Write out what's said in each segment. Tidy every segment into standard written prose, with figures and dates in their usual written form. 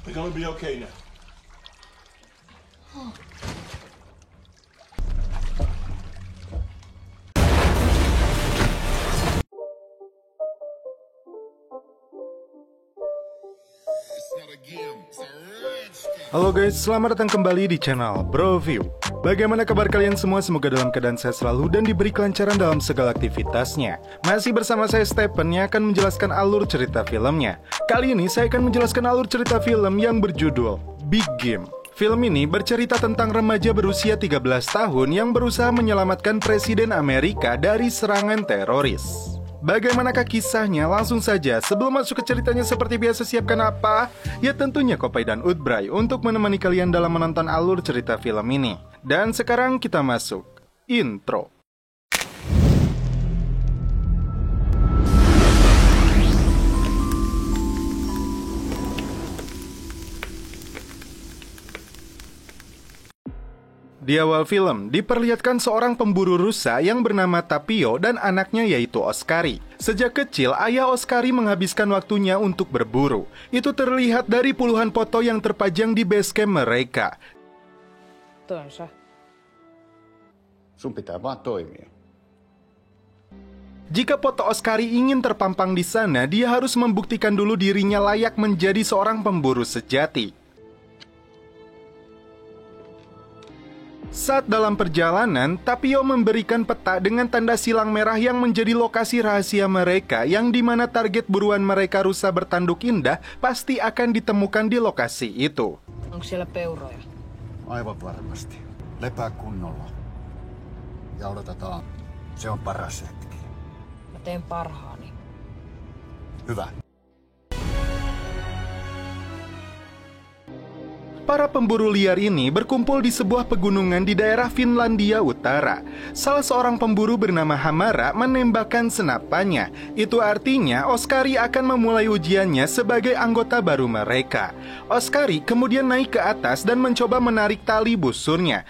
We're gonna be okay now. Halo guys, selamat datang kembali di channel Broview. Bagaimana kabar kalian semua? Semoga dalam keadaan sehat selalu dan diberi kelancaran dalam segala aktivitasnya. Masih bersama saya Stephen yang akan menjelaskan alur cerita filmnya. Kali ini saya akan menjelaskan alur cerita film yang berjudul Big Game. Film ini bercerita tentang remaja berusia 13 tahun yang berusaha menyelamatkan Presiden Amerika dari serangan teroris. Bagaimanakah kisahnya? Langsung saja, sebelum masuk ke ceritanya seperti biasa, siapkan apa? Ya tentunya Kopai dan Udbray untuk menemani kalian dalam menonton alur cerita film ini. Dan sekarang kita masuk intro. Di awal film, diperlihatkan seorang pemburu rusa yang bernama Tapio dan anaknya yaitu Oskari. Sejak kecil, ayah Oskari menghabiskan waktunya untuk berburu. Itu terlihat dari puluhan foto yang terpajang di basecamp mereka. Sun pitää vaan toimia. Jika foto Oskari ingin terpampang di sana, dia harus membuktikan dulu dirinya layak menjadi seorang pemburu sejati. Saat dalam perjalanan, Tapio memberikan peta dengan tanda silang merah yang menjadi lokasi rahasia mereka, yang dimana target buruan mereka rusa bertanduk indah pasti akan ditemukan di lokasi itu. Onko siellä peuroja? Aivan varmasti. Lepää kunnolla. Ja odotetaan. Se on paras hetki. Mä teen parhaani. Hyvä. Para pemburu liar ini berkumpul di sebuah pegunungan di daerah Finlandia Utara. Salah seorang pemburu bernama Hamara menembakkan senapannya. Itu artinya Oskari akan memulai ujiannya sebagai anggota baru mereka. Oskari kemudian naik ke atas dan mencoba menarik tali busurnya.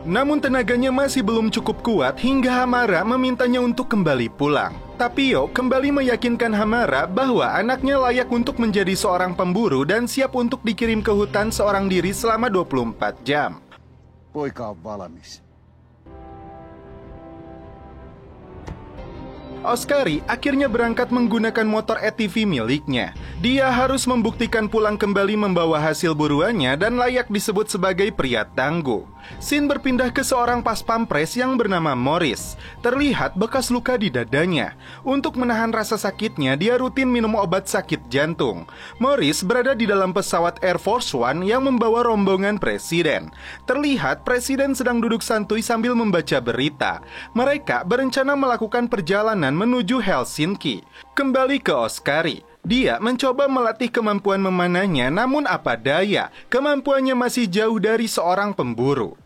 Namun tenaganya masih belum cukup kuat hingga Hamara memintanya untuk kembali pulang. Tapio kembali meyakinkan Hamara bahwa anaknya layak untuk menjadi seorang pemburu dan siap untuk dikirim ke hutan seorang diri selama 24 jam. Poika on valmis. Oskari akhirnya berangkat menggunakan motor ATV miliknya. Dia harus membuktikan pulang kembali membawa hasil buruannya dan layak disebut sebagai pria tangguh. Scene berpindah ke seorang pas-pampres yang bernama Morris. Terlihat bekas luka di dadanya. Untuk menahan rasa sakitnya, dia rutin minum obat sakit jantung. Morris berada di dalam pesawat Air Force One yang membawa rombongan presiden. Terlihat presiden sedang duduk santuy sambil membaca berita. Mereka berencana melakukan perjalanan menuju Helsinki. Kembali ke Oskari. Dia mencoba melatih kemampuan memanahnya, namun apa daya, kemampuannya masih jauh dari seorang pemburu.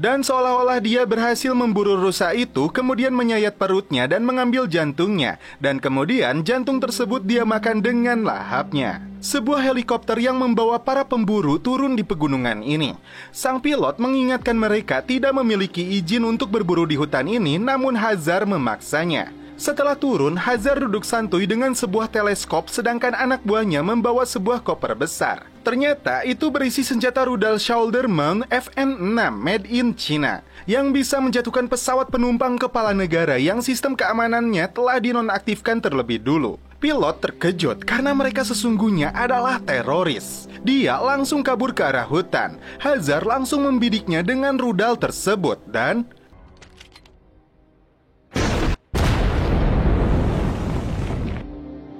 Dan seolah-olah dia berhasil memburu rusa itu, kemudian menyayat perutnya dan mengambil jantungnya. Dan kemudian jantung tersebut dia makan dengan lahapnya. Sebuah helikopter yang membawa para pemburu turun di pegunungan ini. Sang pilot mengingatkan mereka tidak memiliki izin untuk berburu di hutan ini, namun Hazar memaksanya. Setelah turun, Hazar duduk santuy dengan sebuah teleskop, sedangkan anak buahnya membawa sebuah koper besar. Ternyata itu berisi senjata rudal Shoulder Mount FN-6 made in China yang bisa menjatuhkan pesawat penumpang kepala negara yang sistem keamanannya telah dinonaktifkan terlebih dulu. Pilot terkejut karena mereka sesungguhnya adalah teroris. Dia langsung kabur ke arah hutan. Hazar langsung membidiknya dengan rudal tersebut dan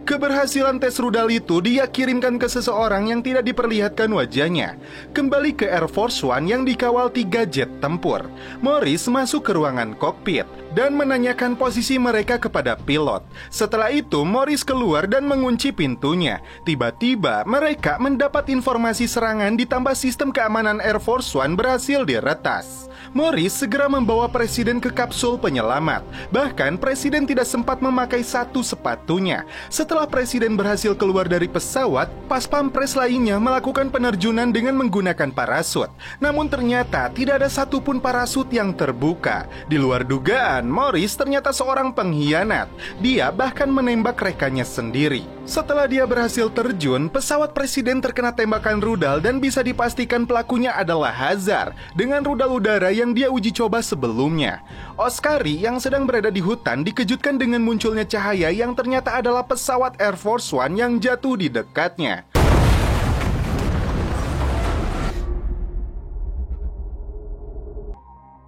keberhasilan tes rudal itu dia kirimkan ke seseorang yang tidak diperlihatkan wajahnya. Kembali ke Air Force One yang dikawal 3 jet tempur. Morris masuk ke ruangan kokpit dan menanyakan posisi mereka kepada pilot. Setelah itu Morris keluar dan mengunci pintunya. Tiba-tiba mereka mendapat informasi serangan ditambah sistem keamanan Air Force One berhasil diretas. Morris segera membawa presiden ke kapsul penyelamat. Bahkan presiden tidak sempat memakai satu sepatunya. Setelah Setelah presiden berhasil keluar dari pesawat, pas pampres lainnya melakukan penerjunan dengan menggunakan parasut. Namun ternyata tidak ada satupun parasut yang terbuka. Di luar dugaan, Morris ternyata seorang pengkhianat. Dia bahkan menembak rekannya sendiri. Setelah dia berhasil terjun, pesawat presiden terkena tembakan rudal dan bisa dipastikan pelakunya adalah Hazar dengan rudal udara yang dia uji coba sebelumnya. Oscari yang sedang berada di hutan dikejutkan dengan munculnya cahaya yang ternyata adalah pesawat Air Force One yang jatuh di dekatnya.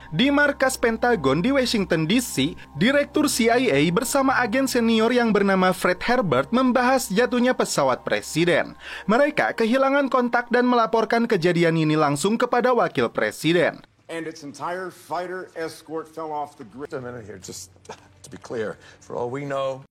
Di markas Pentagon di Washington DC, Direktur CIA bersama agen senior yang bernama Fred Herbert membahas jatuhnya pesawat presiden. Mereka kehilangan kontak dan melaporkan kejadian ini langsung kepada wakil presiden. And its entire fighter escort fell off the grid. A minute here, just to be clear, for all we know,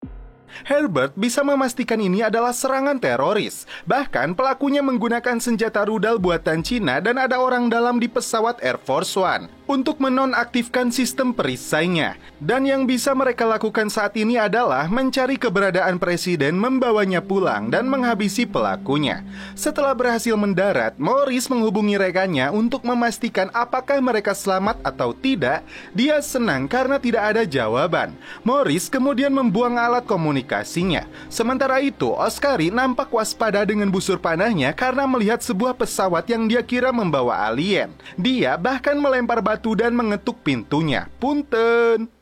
Herbert bisa memastikan ini adalah serangan teroris. Bahkan pelakunya menggunakan senjata rudal buatan Cina dan ada orang dalam di pesawat Air Force One untuk menonaktifkan sistem perisainya. Dan yang bisa mereka lakukan saat ini adalah mencari keberadaan presiden, membawanya pulang dan menghabisi pelakunya. Setelah berhasil mendarat, Morris menghubungi rekannya untuk memastikan apakah mereka selamat atau tidak. Dia senang karena tidak ada jawaban. Morris kemudian membuang alat komunikasinya. Sementara itu, Oscari nampak waspada dengan busur panahnya karena melihat sebuah pesawat yang dia kira membawa alien. Dia bahkan melempar batu dan mengetuk pintunya. Punten.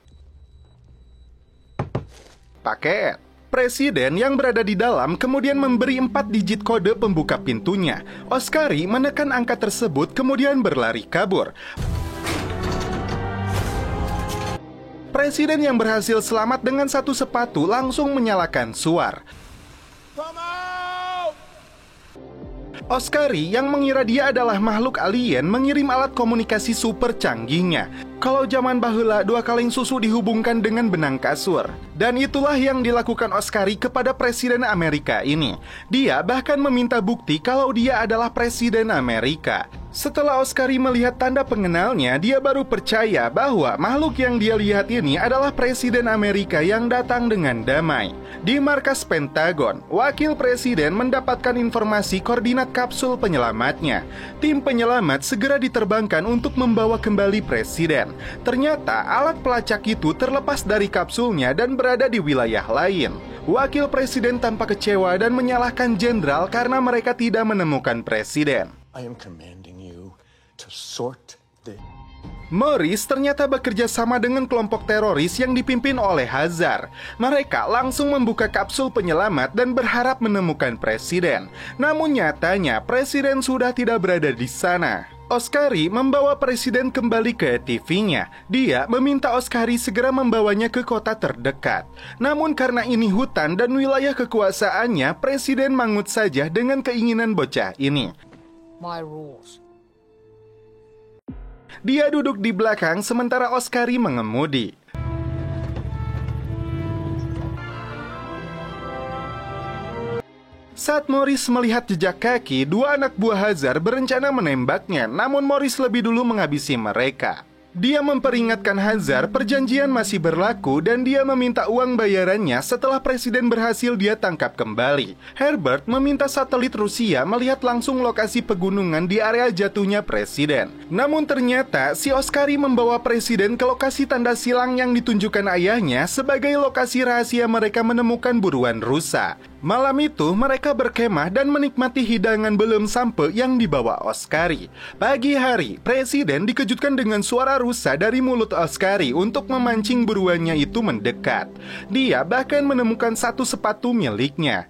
Paket. Presiden yang berada di dalam kemudian memberi 4 digit kode pembuka pintunya. Oscari menekan angka tersebut kemudian berlari kabur. Presiden yang berhasil selamat dengan satu sepatu langsung menyalakan suar. Oscari yang mengira dia adalah makhluk alien mengirim alat komunikasi super canggihnya. Kalau zaman baheula 2 kaleng susu dihubungkan dengan benang kasur. Dan itulah yang dilakukan Oscari kepada Presiden Amerika ini. Dia bahkan meminta bukti kalau dia adalah Presiden Amerika. Setelah Oscari melihat tanda pengenalnya, dia baru percaya bahwa makhluk yang dia lihat ini adalah Presiden Amerika yang datang dengan damai. Di markas Pentagon, wakil presiden mendapatkan informasi koordinat kapsul penyelamatnya. Tim penyelamat segera diterbangkan untuk membawa kembali presiden. Ternyata alat pelacak itu terlepas dari kapsulnya dan berada di wilayah lain. Wakil presiden tampak kecewa dan menyalahkan jenderal karena mereka tidak menemukan presiden. I am commanding you to sort the... Morris ternyata bekerja sama dengan kelompok teroris yang dipimpin oleh Hazar. Mereka langsung membuka kapsul penyelamat dan berharap menemukan presiden. Namun nyatanya presiden sudah tidak berada di sana. Oscari membawa presiden kembali ke TV-nya. Dia meminta Oscari segera membawanya ke kota terdekat. Namun karena ini hutan dan wilayah kekuasaannya, presiden mangut saja dengan keinginan bocah ini. My rules. Dia duduk di belakang sementara Oscari mengemudi. Saat Morris melihat jejak kaki, 2 anak buah Hazar berencana menembaknya, namun Morris lebih dulu menghabisi mereka. Dia memperingatkan Hazar perjanjian masih berlaku dan dia meminta uang bayarannya setelah presiden berhasil dia tangkap kembali. Herbert meminta satelit Rusia melihat langsung lokasi pegunungan di area jatuhnya presiden. Namun ternyata si Oscari membawa presiden ke lokasi tanda silang yang ditunjukkan ayahnya sebagai lokasi rahasia mereka menemukan buruan rusa. Malam itu mereka berkemah dan menikmati hidangan belum sampai yang dibawa Oscari. Pagi hari, presiden dikejutkan dengan suara rusa dari mulut Oscari untuk memancing buruannya itu mendekat. Dia bahkan menemukan satu sepatu miliknya.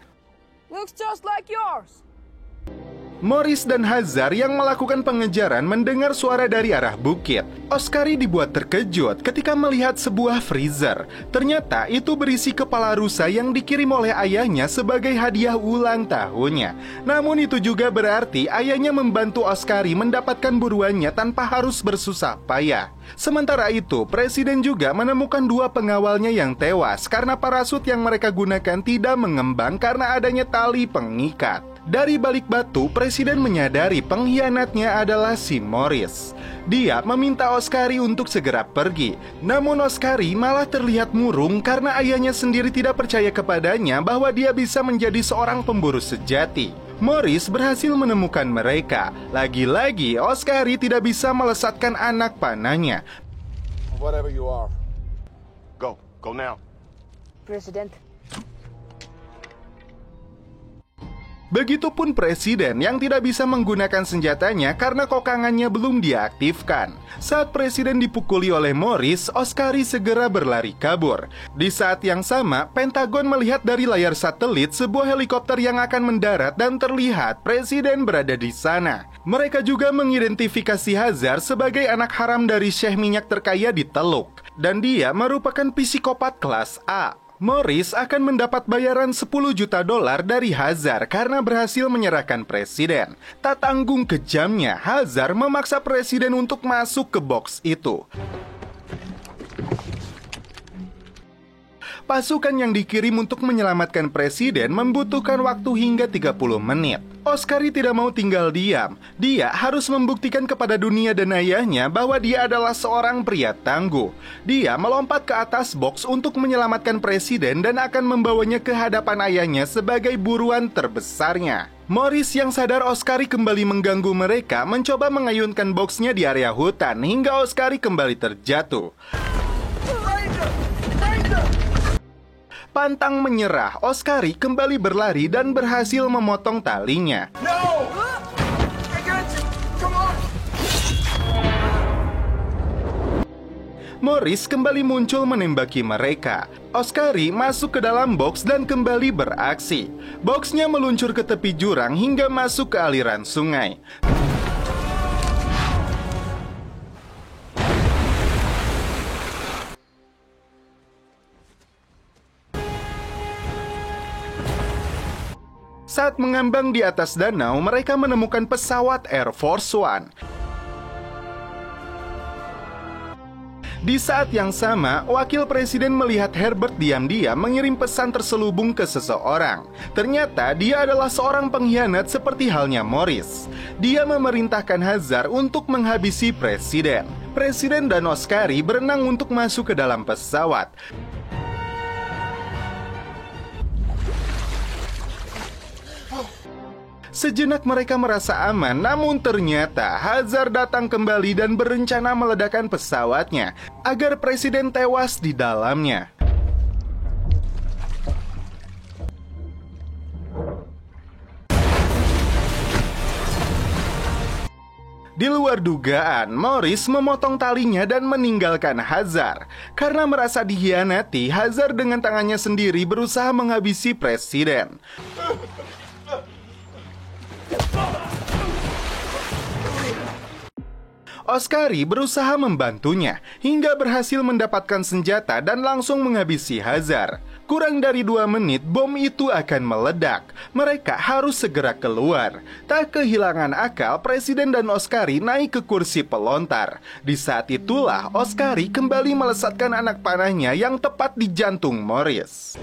Looks just like yours. Morris dan Hazar yang melakukan pengejaran mendengar suara dari arah bukit. Oscari dibuat terkejut ketika melihat sebuah freezer. Ternyata itu berisi kepala rusa yang dikirim oleh ayahnya sebagai hadiah ulang tahunnya. Namun itu juga berarti ayahnya membantu Oscari mendapatkan buruannya tanpa harus bersusah payah. Sementara itu, presiden juga menemukan 2 pengawalnya yang tewas karena parasut yang mereka gunakan tidak mengembang karena adanya tali pengikat. Dari balik batu, Presiden menyadari pengkhianatnya adalah si Morris. Dia meminta Oscari untuk segera pergi. Namun Oscari malah terlihat murung karena ayahnya sendiri tidak percaya kepadanya bahwa dia bisa menjadi seorang pemburu sejati. Morris berhasil menemukan mereka. Lagi-lagi, Oscari tidak bisa melesatkan anak panahnya. Whatever you are. Go. Go now. President. Begitupun Presiden yang tidak bisa menggunakan senjatanya karena kokangannya belum diaktifkan. Saat Presiden dipukuli oleh Morris, Oscari segera berlari kabur. Di saat yang sama, Pentagon melihat dari layar satelit sebuah helikopter yang akan mendarat dan terlihat Presiden berada di sana. Mereka juga mengidentifikasi Hazar sebagai anak haram dari Syekh minyak terkaya di Teluk. Dan dia merupakan psikopat kelas A. Morris akan mendapat bayaran 10 juta dolar dari Hazar karena berhasil menyerahkan Presiden. Tak tanggung kejamnya, Hazar memaksa Presiden untuk masuk ke box itu. Pasukan yang dikirim untuk menyelamatkan Presiden membutuhkan waktu hingga 30 menit. Oscari tidak mau tinggal diam. Dia harus membuktikan kepada dunia dan ayahnya bahwa dia adalah seorang pria tangguh. Dia melompat ke atas box untuk menyelamatkan Presiden dan akan membawanya ke hadapan ayahnya sebagai buruan terbesarnya. Morris yang sadar Oscari kembali mengganggu mereka mencoba mengayunkan boxnya di area hutan hingga Oscari kembali terjatuh. Pantang menyerah, Oscari kembali berlari dan berhasil memotong talinya. No! I got you! Come on! Morris kembali muncul menembaki mereka. Oscari masuk ke dalam box dan kembali beraksi. Boxnya meluncur ke tepi jurang hingga masuk ke aliran sungai. Saat mengambang di atas danau, mereka menemukan pesawat Air Force One. Di saat yang sama, wakil presiden melihat Herbert diam-diam mengirim pesan terselubung ke seseorang. Ternyata dia adalah seorang pengkhianat seperti halnya Morris. Dia memerintahkan Hazar untuk menghabisi presiden. Presiden dan Oscari berenang untuk masuk ke dalam pesawat. Sejenak mereka merasa aman, namun ternyata Hazar datang kembali dan berencana meledakkan pesawatnya agar presiden tewas di dalamnya. Di luar dugaan, Morris memotong talinya dan meninggalkan Hazar. Karena merasa dikhianati, Hazar dengan tangannya sendiri berusaha menghabisi presiden. Oscari berusaha membantunya hingga berhasil mendapatkan senjata dan langsung menghabisi Hazar. Kurang dari 2 menit, bom itu akan meledak. Mereka harus segera keluar. Tak kehilangan akal, Presiden dan Oscari naik ke kursi pelontar. Di saat itulah Oscari kembali melesatkan anak panahnya yang tepat di jantung Morris.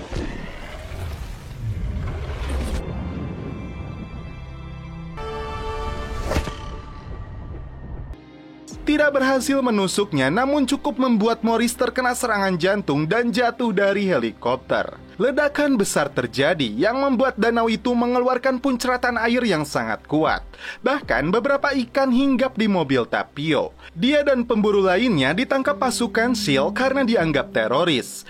Tidak berhasil menusuknya, namun cukup membuat Morris terkena serangan jantung dan jatuh dari helikopter. Ledakan besar terjadi yang membuat danau itu mengeluarkan puncratan air yang sangat kuat. Bahkan beberapa ikan hinggap di mobil Tapio. Dia dan pemburu lainnya ditangkap pasukan SEAL karena dianggap teroris.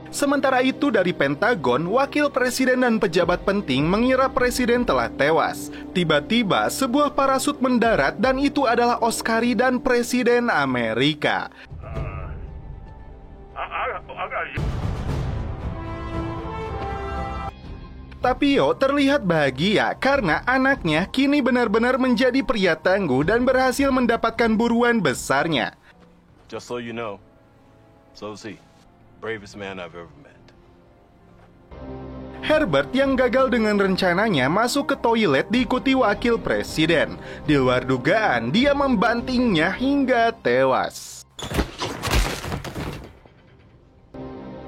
Sementara itu dari Pentagon, wakil presiden dan pejabat penting mengira presiden telah tewas. Tiba-tiba sebuah parasut mendarat dan itu adalah Oscari dan presiden Amerika. Tapio terlihat bahagia karena anaknya kini benar-benar menjadi pria tangguh dan berhasil mendapatkan buruan besarnya. Just so you know, so is he. Bravest man I've ever met. Herbert yang gagal dengan rencananya masuk ke toilet diikuti wakil presiden. Di luar dugaan, dia membantingnya hingga tewas.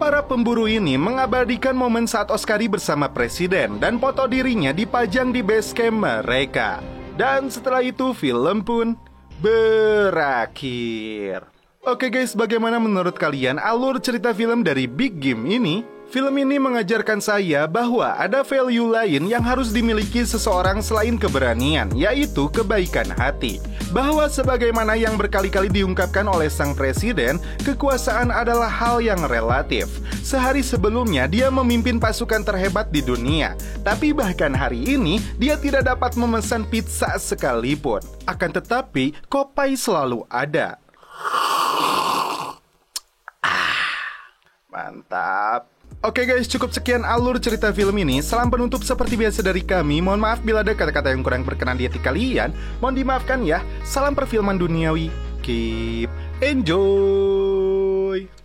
Para pemburu ini mengabadikan momen saat Oscari bersama presiden dan foto dirinya dipajang di base camp mereka. Dan setelah itu film pun berakhir. Oke guys, bagaimana menurut kalian alur cerita film dari Big Game ini? Film ini mengajarkan saya bahwa ada value lain yang harus dimiliki seseorang selain keberanian, yaitu kebaikan hati. Bahwa sebagaimana yang berkali-kali diungkapkan oleh sang presiden, kekuasaan adalah hal yang relatif. Sehari sebelumnya dia memimpin pasukan terhebat di dunia, tapi bahkan hari ini dia tidak dapat memesan pizza sekalipun. Akan tetapi, Popeye selalu ada. Mantap. Oke guys, cukup sekian alur cerita film ini. Salam penutup seperti biasa dari kami. Mohon maaf bila ada kata-kata yang kurang berkenan di hati kalian. Mohon dimaafkan ya. Salam perfilman duniawi. Keep enjoy.